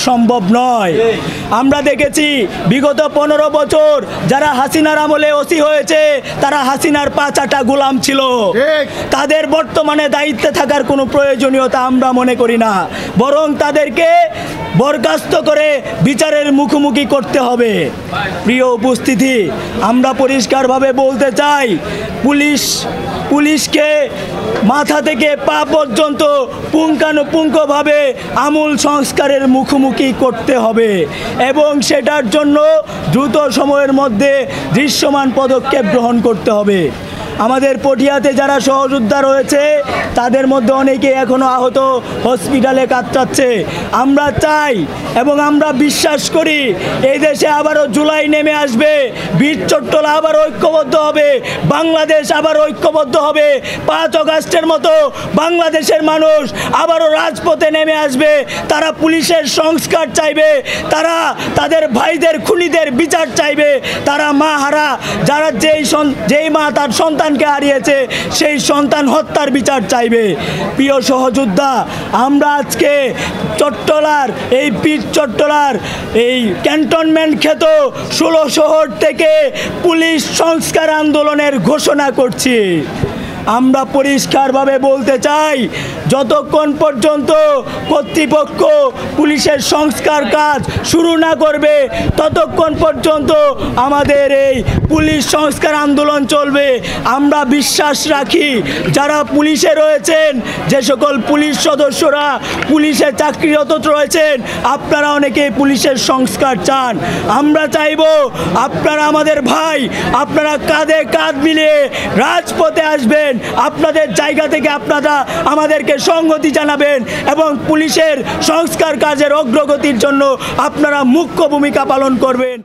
সম্ভব নয়। আমরা দেখেছি বিগত 15 বছর যারা হাসিনার আমলে ওসি হয়েছে তারা হাসিনার পা চাটা গোলাম ছিল। তাদের বর্তমানে দায়িত্বে থাকার কোনো প্রয়োজনীয়তা আমরা মনে করি না, বরং তাদেরকে বরখাস্ত করে বিচারের মুখোমুখি করতে হবে। প্রিয় উপস্থিতি, আমরা পরিষ্কারভাবে বলতে চাই, পুলিশকে মাথা থেকে পা পর্যন্ত পুঙ্খানুপুঙ্খভাবে আমূল সংস্কারের মুখোমুখি করতে হবে এবং সেটার জন্য দ্রুত সময়ের মধ্যে দৃশ্যমান পদক্ষেপ গ্রহণ করতে হবে। আমাদের পটিয়াতে যারা সহযোদ্ধা রয়েছে তাদের মধ্যে অনেকে এখনও আহত, হসপিটালে কাতরাচ্ছে। আমরা চাই এবং আমরা বিশ্বাস করি এই দেশে আবারও জুলাই নেমে আসবে, বীর চট্টলা আবার ঐক্যবদ্ধ হবে, বাংলাদেশ আবার ঐক্যবদ্ধ হবে। 5 আগস্টের মতো বাংলাদেশের মানুষ আবারও রাজপথে নেমে আসবে। তারা পুলিশের সংস্কার চাইবে, তারা তাদের ভাইদের খুনিদের বিচার চাইবে, তারা মা হারা যারা যেই মা তার সন্তানকে হারিয়েছে সেই সন্তান হত্যার বিচার চাইবে। প্রিয় সহযোদ্ধা, আমরা আজকে চট্টলার এই বীর চট্টলার এই ক্যান্টনমেন্ট খ্যাত 16 শহর থেকে পুলিশ সংস্কার আন্দোলনের ঘোষণা করছি। আমরা পরিষ্কারভাবে বলতে চাই, যতক্ষণ পর্যন্ত কর্তৃপক্ষ পুলিশের সংস্কার কাজ শুরু না করবে ততক্ষণ পর্যন্ত আমাদের এই পুলিশ সংস্কার আন্দোলন চলবে। আমরা বিশ্বাস রাখি যারা পুলিশে রয়েছেন, যে সকল পুলিশ সদস্যরা পুলিশে চাকরিরত রয়েছেন, আপনারা অনেকেই পুলিশের সংস্কার চান। আমরা চাইব আপনারা আমাদের ভাই, আপনারা কাঁধে কাঁধ মিলিয়ে রাজপথে আসবেন, আপনাদের জায়গা থেকে আপনারা আমাদেরকে সংহতি জানাবেন এবং পুলিশের সংস্কার কাজের অগ্রগতির জন্য আপনারা মুখ্য ভূমিকা পালন করবেন।